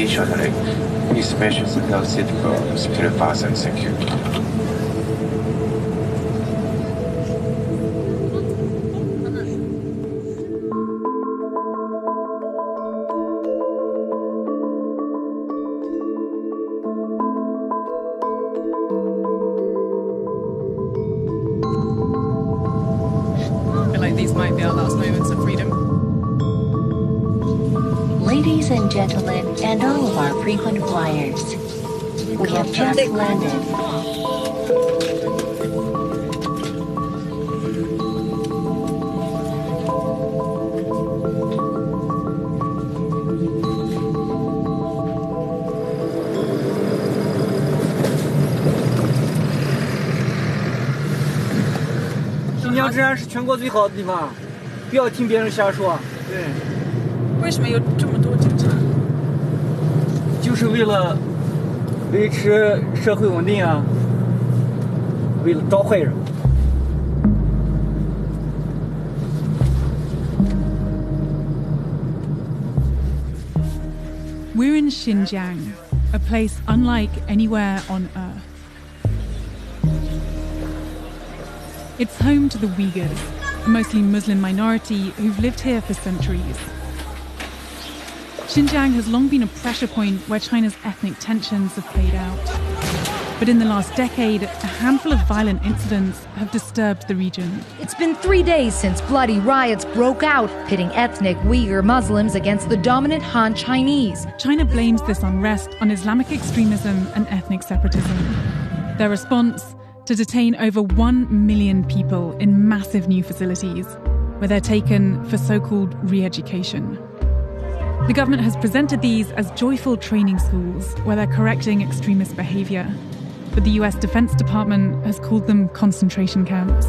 shuttering, especially those seat belts to fasten securely. These might be our last moments of freedom. Ladies and gentlemen, and all of our frequent flyers, we have just landed. 新疆治安是全国最好的地方，不要听别人瞎说。对。为什么有这么多警察？就是为了维持社会稳定啊，为了招坏人。We're in Xinjiang, a place unlike anywhere on Earth. It's home to the Uyghurs, a mostly Muslim minority who've lived here for centuries. Xinjiang has long been a pressure point where China's ethnic tensions have played out. But in the last decade, a handful of violent incidents have disturbed the region. It's been 3 days since bloody riots broke out, pitting ethnic Uyghur Muslims against the dominant Han Chinese. China blames this unrest on Islamic extremism and ethnic separatism. Their response? To detain over 1 million people in massive new facilities, where they're taken for so-called re-education. The government has presented these as joyful training schools where they're correcting extremist behavior, but the US Defense Department has called them concentration camps.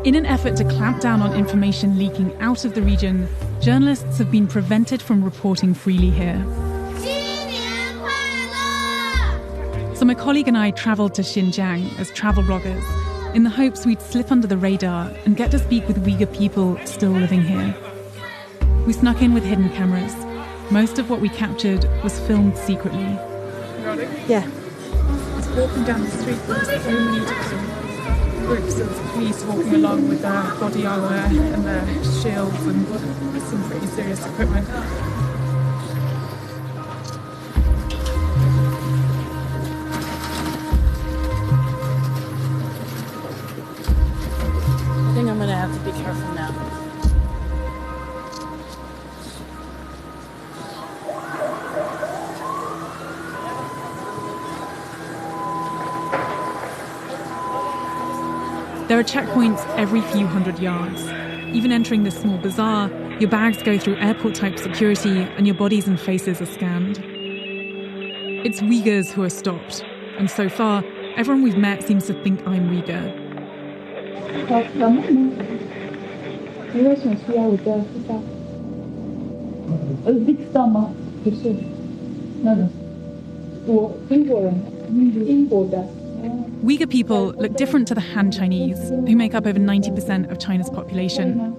In an effort to clamp down on information leaking out of the region, journalists have been prevented from reporting freely here. So my colleague and I travelled to Xinjiang as travel bloggers in the hopes we'd slip under the radar and get to speak with Uyghur people still living here. We snuck in with hidden cameras. Most of what we captured was filmed secretly. Yeah. It's walking down the street, there's so many different groups of police walking along with their body armour and their shields and some pretty serious equipment. I think I'm going to have to be careful now. There are checkpoints every few hundred yards. Even entering this small bazaar, your bags go through airport-type security and your bodies and faces are scanned. It's Uyghurs who are stopped, and so far, everyone we've met seems to think I'm Uyghur. Uyghur people look different to the Han Chinese, who make up over 90% of China's population.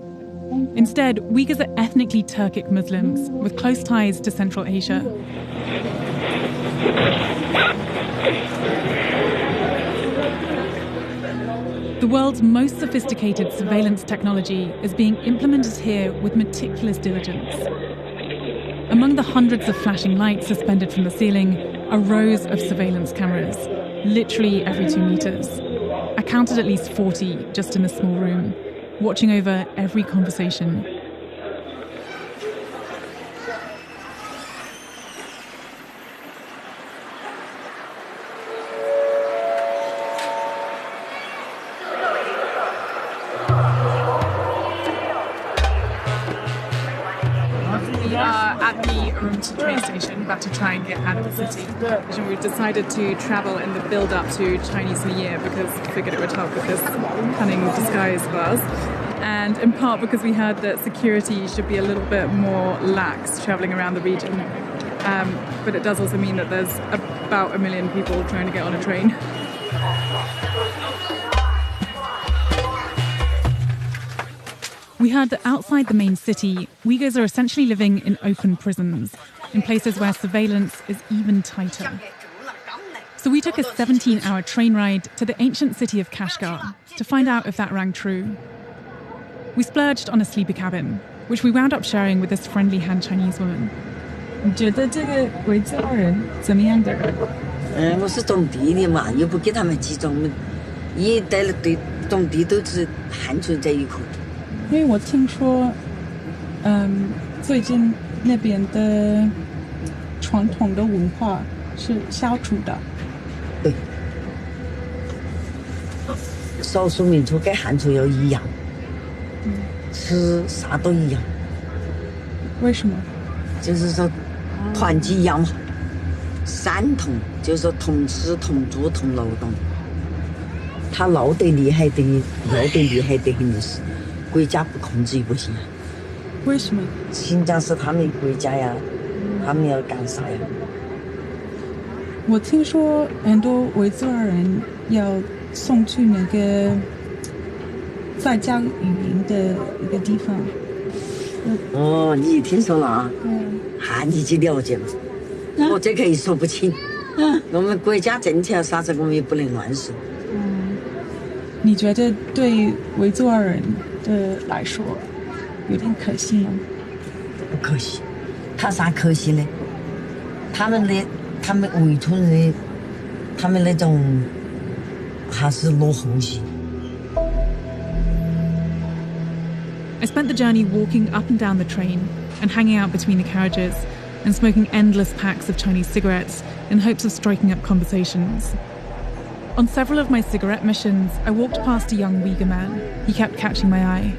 Instead, Uyghurs are ethnically Turkic Muslims with close ties to Central Asia. The world's most sophisticated surveillance technology is being implemented here with meticulous diligence. Among the hundreds of flashing lights suspended from the ceiling are rows of surveillance cameras, literally every 2 meters. I counted at least 40 just in a small room, watching over every conversation. We are at the Urumqi train station, about to try and get out of the city. And we've decided to travel in the build-up to Chinese New Year because we figured it would help with this cunning disguise of ours. And in part because we heard that security should be a little bit more lax travelling around the region. But it does also mean that there's about 1 million people trying to get on a train. We heard that outside the main city, Uyghurs are essentially living in open prisons, in places where surveillance is even tighter. So we took a 17-hour train ride to the ancient city of Kashgar to find out if that rang true. We splurged on a sleeper cabin, which we wound up sharing with this friendly Han Chinese woman. 你觉得这个维吾尔人怎么样的人？我是种地的嘛，又不给他们集中，一带了对种地都是汉族在一块。因为我听说，最近那边的传统的文化是消除的。对，少数民族跟汉族要一样，吃啥都一样。为什么？就是说团结一样嘛，三同，就是说同吃同住同劳动。他闹得厉害的，闹得厉害的很的是，国家不控制不行。为什么？新疆是他们国家呀，他们要干啥呀？我听说很多维吾尔人要送去那个在教语言的一个地方。哦，你听说了啊？你去了解了。我这个也说不清。我们国家政策啥子我们也不能乱说。你觉得对维吾尔人的来说有点可惜吗？不可惜，他啥可惜呢？他们维族人的，他们那种还是落后些。I spent the journey walking up and down the train and hanging out between the carriages and smoking endless packs of Chinese cigarettes in hopes of striking up conversations. On several of my cigarette missions, I walked past a young Uyghur man. He kept catching my eye.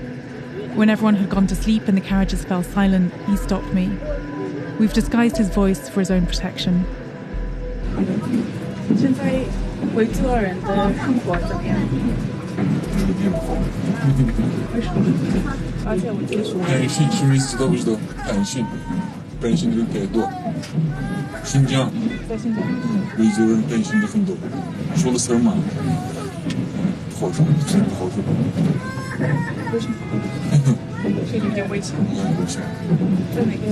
When everyone had gone to sleep and the carriages fell silent, he stopped me. We've disguised his voice for his own protection. 现在维吾尔人的生活怎么样？为什么？而且我听说，知道本性的改多。新疆维族人本性的很多，说了事儿嘛，不好说，真不好说。为什么？是有点危险。危险。在哪个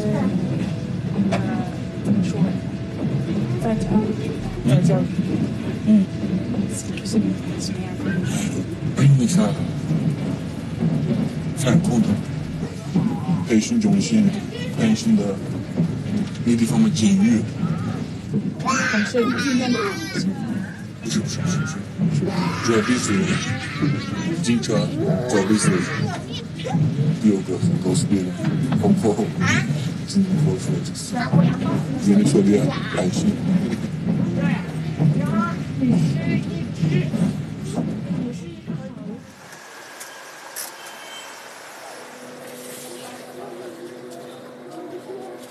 怎么说？在教育，是什么样的？那啥，反恐的培训中心，培训的那地方嘛，监狱。是今天的。不是，主要类似警察，主要类似第二个告诉别人，包括真的好说就是人家说的安心。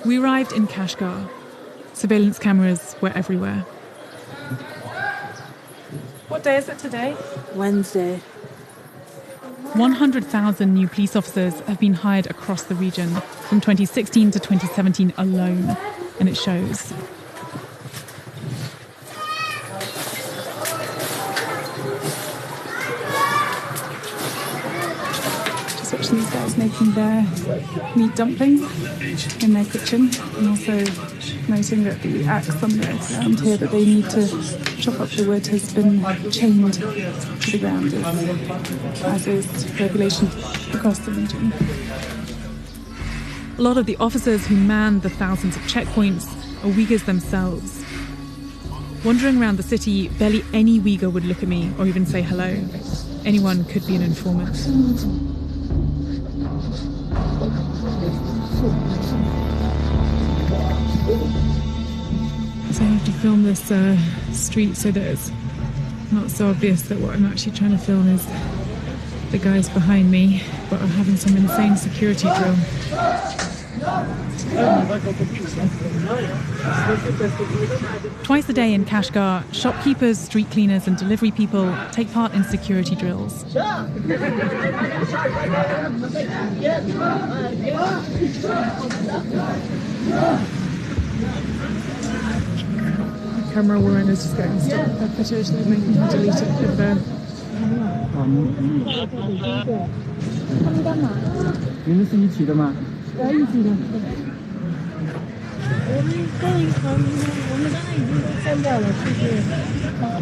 We arrived in Kashgar. Surveillance cameras were everywhere. What day is it today? Wednesday. 100,000 new police officers have been hired across the region from 2016 to 2017 alone, and it shows. Just watching these guys making their meat dumplings in their kitchen, and also noting that the axe on the ground here that they need to chop up the wood has been chained to the ground, as is regulation across the region. A lot of the officers who man the thousands of checkpoints are Uyghurs themselves. Wandering around the city, barely any Uyghur would look at me or even say hello. Anyone could be an informant. So I have to film this street so that it's not so obvious that what I'm actually trying to film is the guys behind me, but are having some insane security drill. Twice a day in Kashgar, shopkeepers, street cleaners and delivery people take part in security drills. The camera woman is just going to stop her footage, they're making her delete it with 他们干嘛？你们是一起的吗？一起的。我们刚才已经都删掉了，就是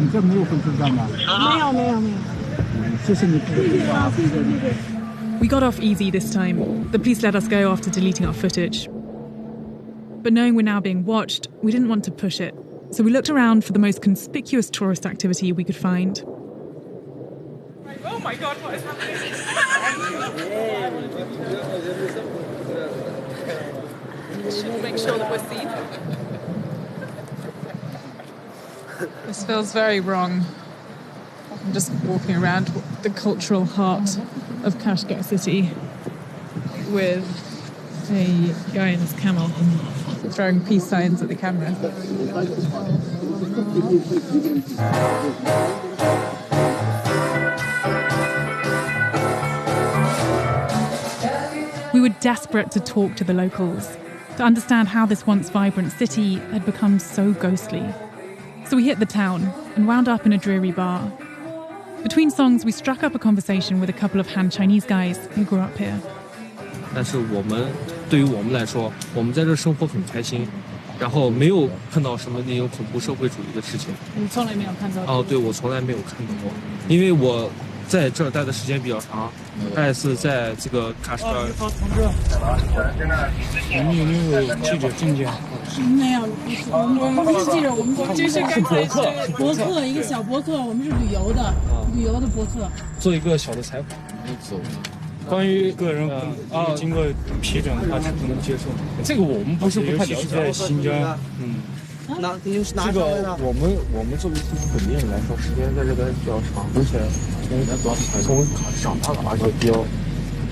你这没有回村站吗？没有。谢谢你。谢谢。 We got off easy this time. The police let us go after deleting our footage. But knowing we're now being watched, we didn't want to push it. So we looked around for the most conspicuous tourist activity we could find. Oh my God, what is happening? Should make sure that we're seen. This feels very wrong. I'm just walking around the cultural heart of Kashgar city with a guy in his camel throwing peace signs at the camera. We were desperate to talk to the locals, to understand how this once vibrant city had become so ghostly. So we hit the town and wound up in a dreary bar. Between songs, we struck up a conversation with a couple of Han Chinese guys who grew up here. 但是对于我们来说，我们在这生活很开心，然后没有看到什么那种恐怖社会主义的事情。你从来没有看到过？哦，对，我从来没有看到过，因为我在这儿待的时间比较长，大概是在这个喀什噶。你们有没有记者证件？没有，我们不是记者，我们就是刚才博客，一个小博客，我们是旅游的博客，做一个小的采访。关于个人经过批准的话是不能接受。这个我们不是不太了解。在新疆，这个我们作为新疆本地人来说，时间在这边比较长，而且从长大的话就比较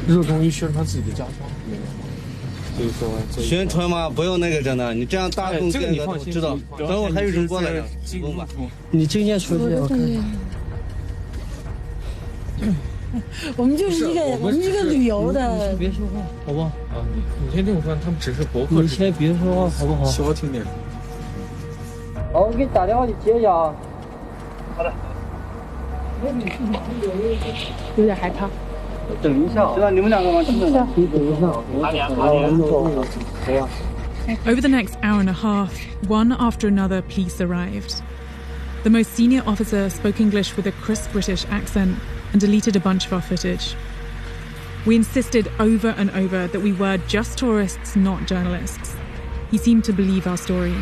热衷于宣传自己的家乡。所以说宣传嘛，不用那个真的，你这样大众见的都知道。等会儿还有人过来呢，不用吧？你证件出去，我看。我们就是一个旅游的。别说话，好不好？啊，你先听我说，他们只是博客。你先别说话，好不好？小听点。好，我给你打电话，你接一下啊。好的。有点害怕。等一下，是吧？你们两个吗？你等一下。Over the next hour and a half, one after another, police arrived. The most senior officer spoke English with a crisp British accent and deleted a bunch of our footage. We insisted over and over that we were just tourists, not journalists. He seemed to believe our story.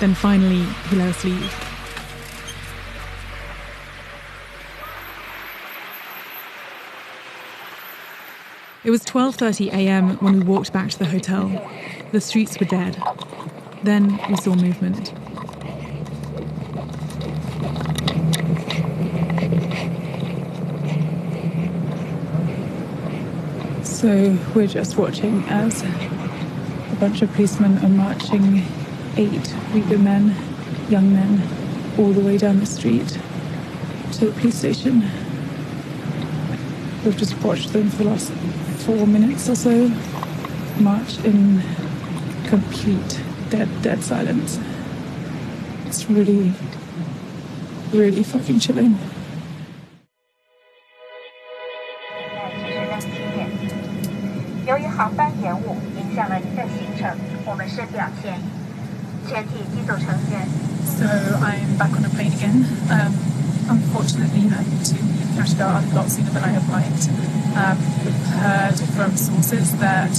Then finally, he let us leave. It was 12:30 a.m. when we walked back to the hotel. The streets were dead. Then we saw movement. So we're just watching as a bunch of policemen are marching 8 Uyghur men, young men, all the way down the street to the police station. We've just watched them for the last 4 minutes or so march in complete dead silence. It's really, really fucking chilling. 由于航班延误，影响了您的行程，我们深表歉意。全体机组成员。So I'm back on a plane again. Unfortunately, I had to leave Kashgar a lot sooner than I had liked. We've heard from sources that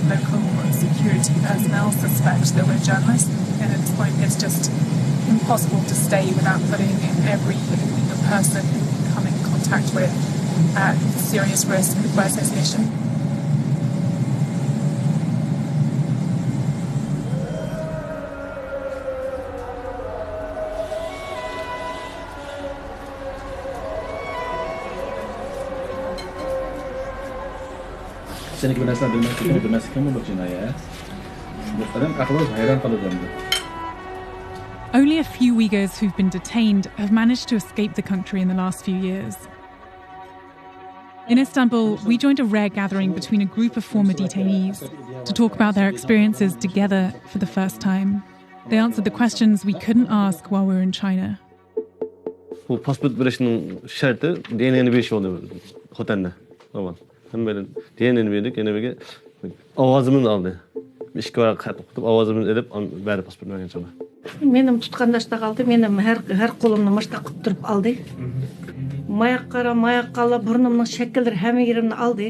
the local security personnel suspect that we're journalists, and at this point, it's just impossible to stay without putting every person we come in contact with at serious risk by association. Only a few Uyghurs who've been detained have managed to escape the country in the last few years. In Istanbul, we joined a rare gathering between a group of former detainees to talk about their experiences together for the first time. They answered the questions we couldn't ask while we were in China. Bu pasport birleşinin şerti DNA'nı bir şey oluyor otelde. Aman. Hemen diyenin verdik, yine bir avazımın aldı. İşki var kat okutup avazımın edip bari pasportuna geçeceğim. Benim tutkandaşta kaldı, benim her kolumni maşta kutturup aldı. Mayakkala burnumның şekilleri hem yerimni aldı.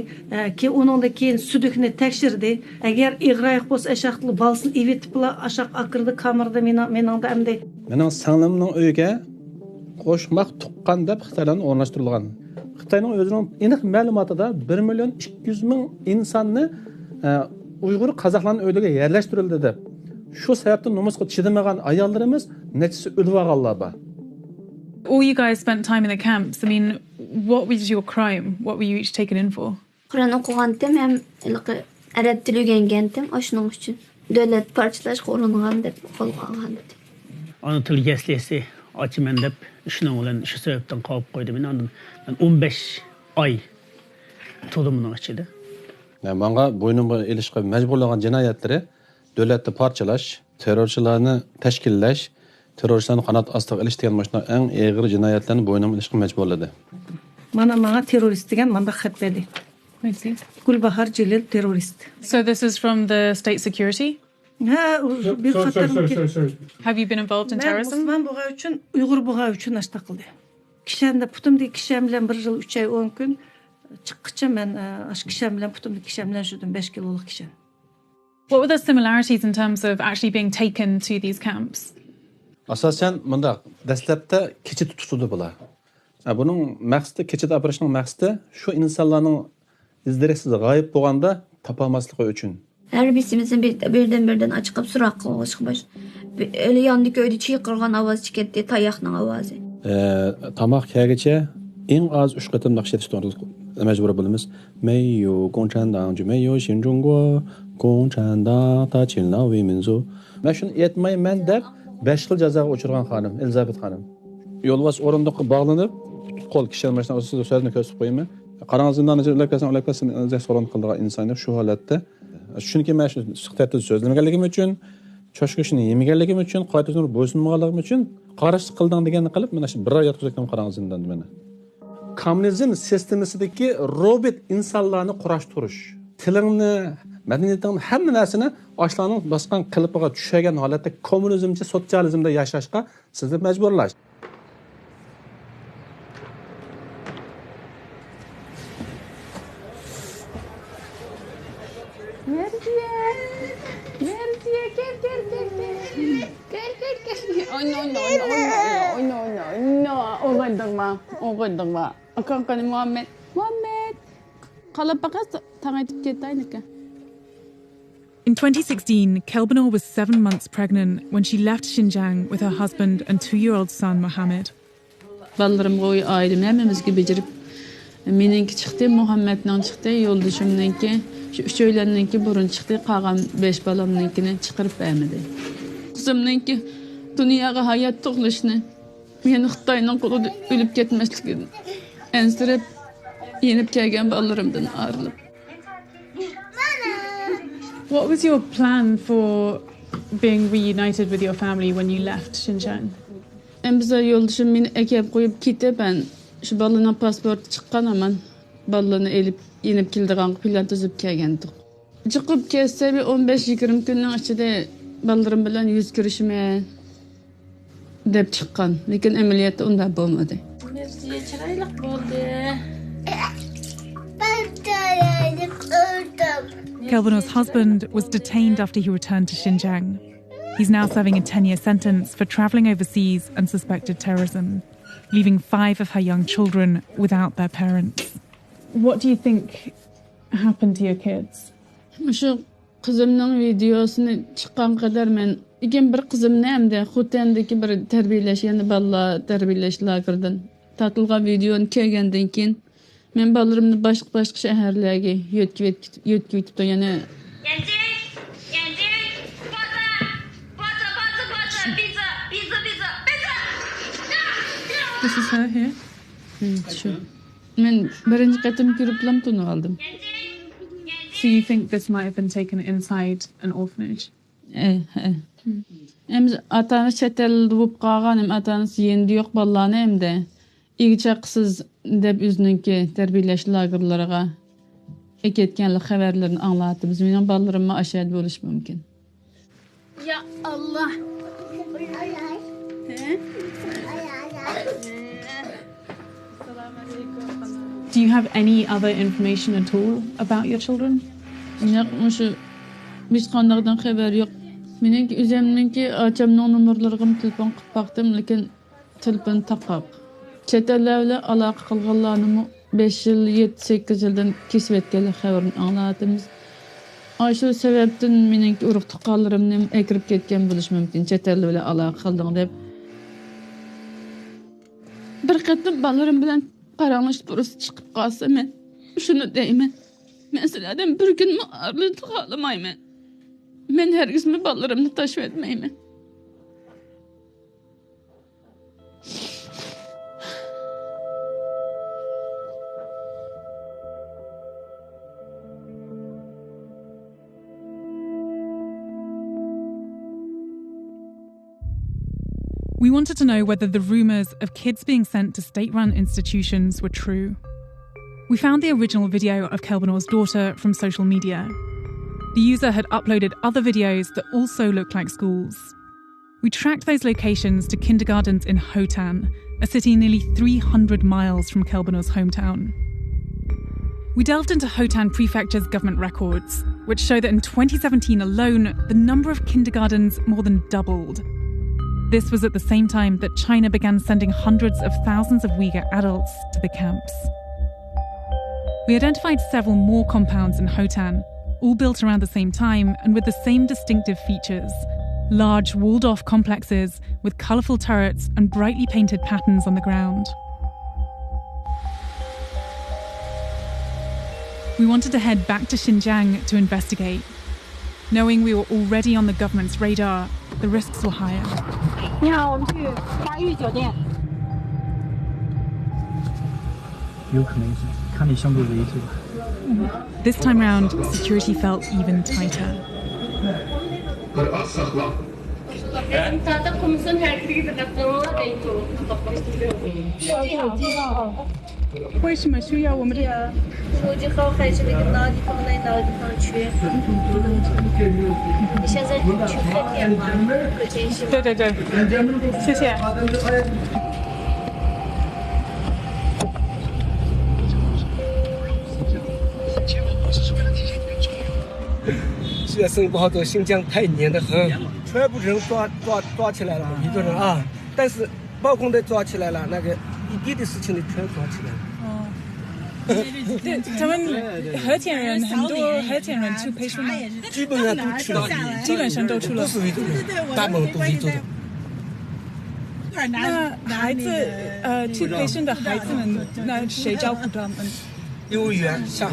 Ki onun da keyin südükni tekşirdi. Eğer iğrayık bolsa eşaklı balsın evitip la aşak akırdı kamerada mening da emdi. Mening singlimning uyiga qo'shmoq tuqqan deb Xitoydan o'rnashtirilgan. Xitoyning o'zining aniq ma'lumotida 1.200.000 insonni Uyg'ur qozoqlarning uylariga yerlashtirildi deb. Shu sababdan nomusga chidamagan ayollarimiz nechisi o'lib olganlar bor. All you guys spent time in the camps. I mean, what was your crime? What were you each taken in for? Kur'an okugandım hem Arap tili öğrengendim. Şunun için devlet parçalaş korungan deb qo'lga olgan. Ana til yeslesi açımen deb şunun bilan shu sababdan qolib qo'ydim. Men 15 oy to'limining ichida. Menga bo'ynimga ilishga majburlagan jinoyatlari davlatni parchalash, terrorchilarni tashkillash, terrorchilarni qanot ostiga ilish degan mashina eng og'ir jinoyatlarni bo'ynimga ilishga majburladi. Mana terrorist degan manda xat berdi. Gulbahar Jalil terrorist. So this is from the state security? Have you been involved in terrorism? Ben buğa üçün, Uyghur buğa üçün aşta qıldı. Kişemde putumdi kişem bilen 1 yıl 3 ay 10 gün çıkıkça men aş kişem bilen putumdi kişem bilen şudum 5 kiloluk kişem. What were the similarities in terms of actually being taken to these camps? Asasen bunda dastlabda keçit tutuldu bular. Bunun maqsadi keçit operasyoning maqsadi shu insonlarning izlariksiz g'oyib bo'lganda topolmasligi uchun. Her birden açıkıp surak qilishga baş. Öyle yandık öyle çiqirgan ovoz chiqadi, tayoqning ovozi. Tamoq yegicha eng oz 3 qatim naqshlatish to'g'risida majbur bo'lamiz. Meiyo Gongchandang, meiyo Xinzhongguo, Gongchandang ta Qinlao Wei Minzu. Men shuni aytmayman deb 5 yil jazoga uchirgan xonim, Elizabet xonim. Yo'lbos o'rindiqqa bog'lanib, qo'l kishining mashinasida o'sida so'zni ko'rsatib qo'yaman. Qarang'izdan ularga so'ron qilgan insonlar shu holatda. Chunki men shu suhbatda so'zlamaganligim uchun, choshqishni yemaganligim uchun, qoidasini bo'ysunmaganligim uchun qarshi qilding deganni qilib, mana shu 1 oy yotqizgan qarang'izdan meni. Kommunizm sistemasidagi robot insonlarni kurashtirish, tilingni, madaniyatingni hamma narsani ochlarning bosgan qilipiga tushagan holatda kommunizmcha sotsializmda yashashga sizni majburlash. Oğaydırma. Akankani Muhammed. Kalapaka tanıtıp gittaydık. In 2016, Kelbanor was 7 months pregnant when she left Xinjiang with her husband and 2-year-old son Mohammed. Ballarım koyu ailem hemimizge becerip meninki çıktı, Muhammed'den çıktı, yoldaşımınki, şu 3 öğlenninki burun çıktı, kalan 5 balamninkini çıkarıp vermedi. Kızımınki dünyaya hayat toğlaşını, yani Xitay'ın kolu ölüp gitmeslikini ensirip yenip gelgen ballarımdan ayrılıp. What was your plan for being reunited with your family when you left Xinjiang? En bize yoldaşım beni ekip koyup gitti, ben şu balına pasport çıkan aman balını elip yenip kildiğen plan tüzüp gelgendik. Çıkıp kesse bir 15-20 günün içinde ballarım bilen yüz görüşmeye dep çıkan. Lekin emeliyatta onda olmadı. Mersiye çıraylık oldu. Kelbanor's husband was detained after he returned to Xinjiang. He's now serving a 10-year sentence for travelling overseas and suspected terrorism, leaving 5 of her young children without their parents. What do you think happened to your kids? Şu kızımın videosunu çıkan kadar ben İkin bir kızım nemde Xutendeki bir terbiyeleş, yani balla terbiyeleş lagırdan tatılga videonu kelgenden keyin men ballarımni başka şehirlerge yötküyüp da yani This is her here. Şu. Men birinci katım kiriplam tunu aldım. So you think this might have been taken inside an orphanage? Hem atanız çetel durup qalğan, hem atanız yendi yok ballarını hem de İgçaqsız dep üzününki terbiyeleş lagerlariga eketkenlik haberlerini anlattı. Biz benim ballarımma aşağı buluş mümkün. Ya Allah. Do you have any other information at all about your children? Yakmışı biz kandağdan haber yok. Meneki üzemninki açamның numurlarım telefon qıp baktım, lekin telefon taqap. Çetellerle alaka qılğanlarını 5 yıl, 7-8 yıldan kesip etkeli haberini anlatımız. Aşu sebepten meneki uruq tuqqanlarımın ekirip ketken buluş mümkün. Çetellerle alaka qıldың dep. Bir qetim ballarım bilen qaranlış burası çıkıp qalsa men şunu deyman. Meseladan bir gün mü arlı tıqalamayman. Men hergiz mi ballarımni taşıp etmeyman. We wanted to know whether the rumours of kids being sent to state-run institutions were true. We found the original video of Kelbanor's daughter from social media. The user had uploaded other videos that also looked like schools. We tracked those locations to kindergartens in Hotan, a city nearly 300 miles from Kelbanor's hometown. We delved into Hotan Prefecture's government records, which show that in 2017 alone, the number of kindergartens more than doubled. This was at the same time that China began sending hundreds of thousands of Uyghur adults to the camps. We identified several more compounds in Hotan, all built around the same time and with the same distinctive features. Large walled-off complexes with colourful turrets and brightly painted patterns on the ground. We wanted to head back to Xinjiang to investigate. Knowing we were already on the government's radar, the risks were higher. 你好，我们去花玉酒店。有可能是看你相对为主。 This time round, security felt even tighter. Zaten komisyon herkese gidecekler değil ki. 为什么需要我们这个？手机号还是那个哪个地方来哪个地方去？你现在去看店吗？可真是。对对对，谢谢。这生意不好做，新疆太严得很，全部人抓起来了，一个人啊，但是包工队抓起来了，那个一地的事情的全抓起来了。 对，他们和田人很多和田人去培训吗？基本上都去了，基本上都去了。不是维族人，大部分都是维族的。那孩子去培训的孩子们，那谁照顾他们？幼儿园下，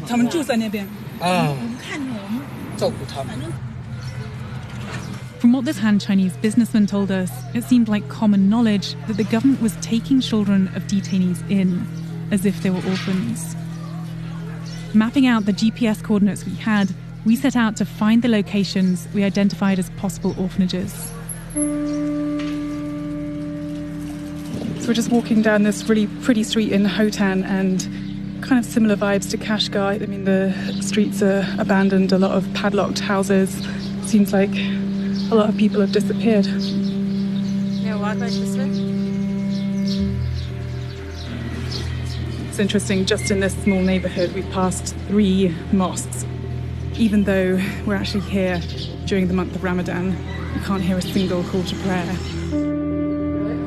他们住在那边啊，照顾他们。 From what this Han Chinese businessman told us, it seemed like common knowledge that the government was taking children of detainees in, as if they were orphans. Mapping out the GPS coordinates we had, we set out to find the locations we identified as possible orphanages. So we're just walking down this really pretty street in Hotan, and kind of similar vibes to Kashgar. I mean, the streets are abandoned, a lot of padlocked houses. Seems like a lot of people have disappeared. It's interesting, just in this small neighbourhood, we passed 3 mosques. Even though we're actually here during the month of Ramadan, you can't hear a single call to prayer.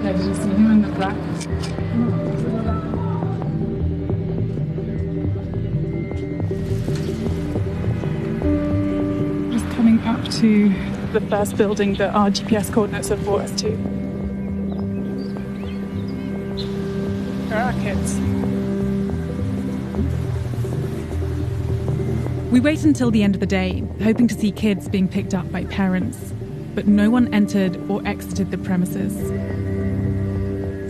Yeah, did you see him in the black? Just coming up to the first building that our GPS coordinates have brought us to. There are kids. We wait until the end of the day, hoping to see kids being picked up by parents, but no one entered or exited the premises.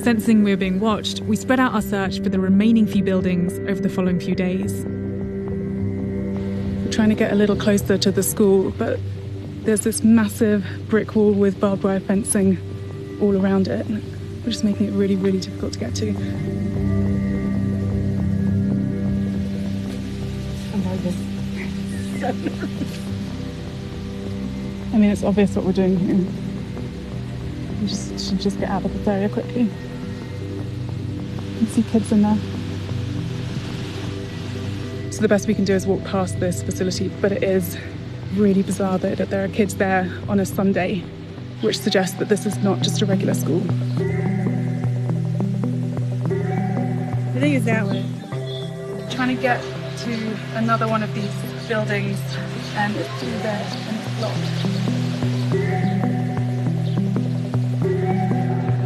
Sensing we were being watched, we spread out our search for the remaining few buildings over the following few days. We're trying to get a little closer to the school, but there's this massive brick wall with barbed wire fencing all around it. which is making it really, really difficult to get to. I mean, it's obvious what we're doing here. We should just get out of this area quickly. You can see kids in there. So the best we can do is walk past this facility, but it is really bizarre that there are kids there on a Sunday, which suggests that this is not just a regular school. I think it's that way. Trying to get to another one of these buildings, and it's through there and it's blocked.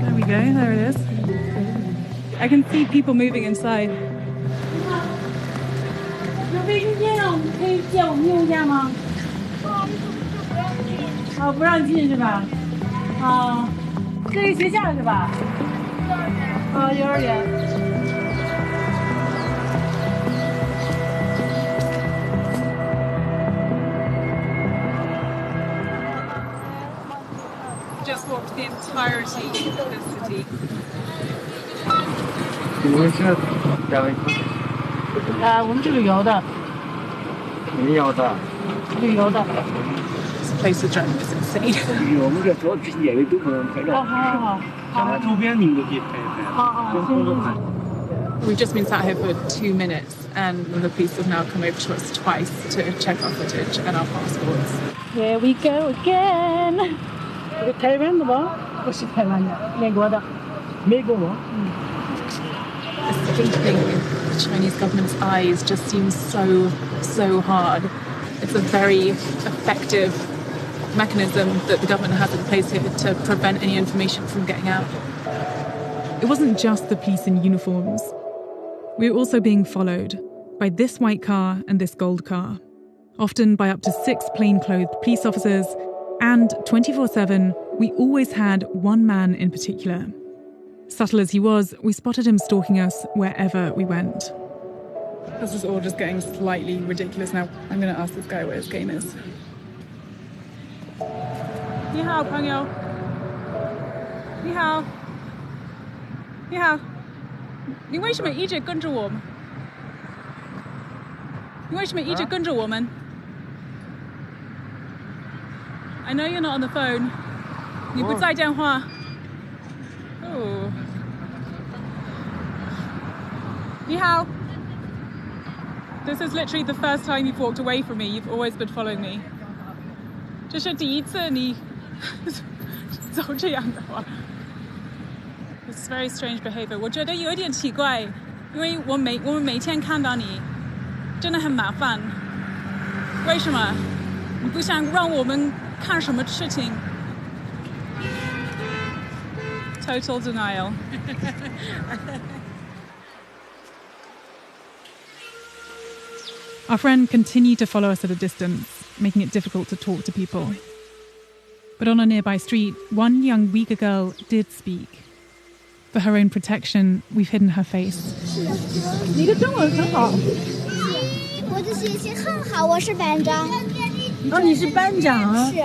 There we go, there it is. I can see people moving inside. 有卫生间啊，可以借我们用一下吗？哦，不让进是吧？啊，这是学校是吧？啊，幼儿园。 Just walked the entirety of this city. 你们是哪位？我们是旅游的。旅游的。旅游的。 This place is driving us insane. 我们这主要这些演员都不能拍照。好。像周边你们都可以拍一拍。好。We've just been sat here for 2 minutes, and the police have now come over to us twice to check our footage and our passports. Here we go again. 台湾的吗？不是台湾的，美国的。美国吗？ Escaping the Chinese government's eyes just seems so hard. It's a very effective mechanism that the government has in place here to prevent any information from getting out. It wasn't just the police in uniforms. We were also being followed by this white car and this gold car, often by up to 6 plainclothed police officers, and 24/7, we always had one man in particular. Subtle as he was, we spotted him stalking us wherever we went. This is all just getting slightly ridiculous now. I'm going to ask this guy what his game is. 你好，朋友。你好。你好。你为什么一直跟着我们？你为什么一直跟着我们？ I know you're not on the phone. 你不在电话。Oh. 你好。This is literally the first time you've walked away from me. You've always been following me. 这是第一次你走这样的话。This is very strange behavior. 我觉得有一点奇怪，因为我们每天看到你，真的很麻烦。为什么？你不想让我们看什么事情 ？Total denial. Our friend continued to follow us at a distance, making it difficult to talk to people. But on a nearby street, one young Uyghur girl did speak. For her own protection, we've hidden her face. 你的中文很好。我的学习很好，我是班长。哦，你是班长。是。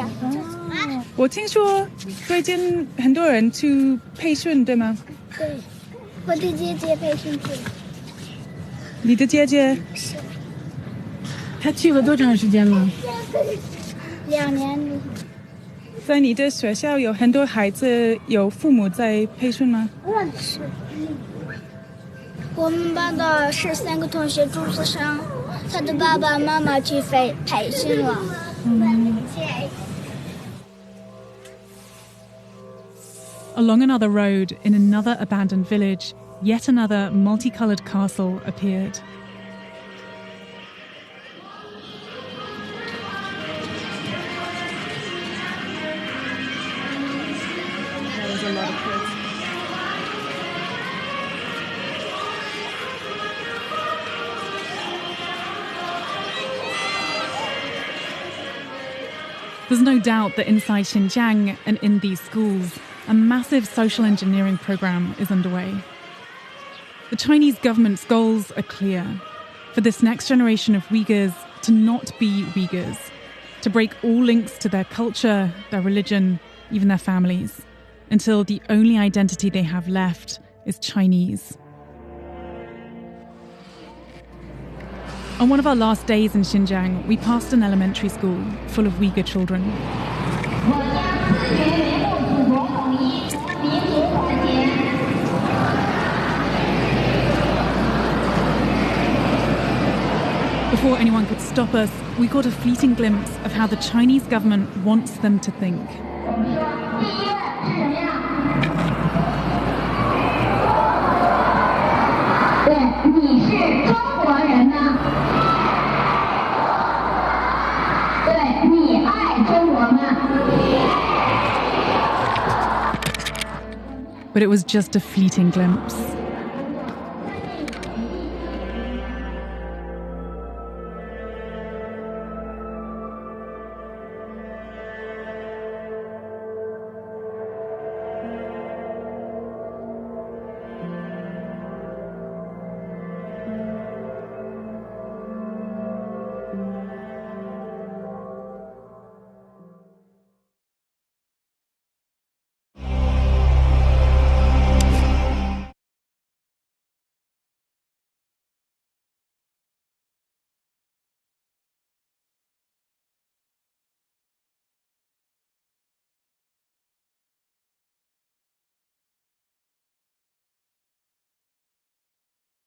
我听说最近很多人去培训，对吗？对，我的姐姐培训去。你的姐姐？是。她去了多长时间了？2年。在你的学校有很多孩子有父母在培训吗？是。我们班的13个同学住宿生，他的爸爸妈妈去培训了。Along another road, in another abandoned village, yet another multicolored castle appeared. There was a lot of kids. There's no doubt that inside Xinjiang and in these schools, a massive social engineering program is underway. The Chinese government's goals are clear: for this next generation of Uyghurs to not be Uyghurs, to break all links to their culture, their religion, even their families. until the only identity they have left is Chinese. On one of our last days in Xinjiang, we passed an elementary school full of Uyghur children. Before anyone could stop us, we got a fleeting glimpse of how the Chinese government wants them to think. But it was just a fleeting glimpse.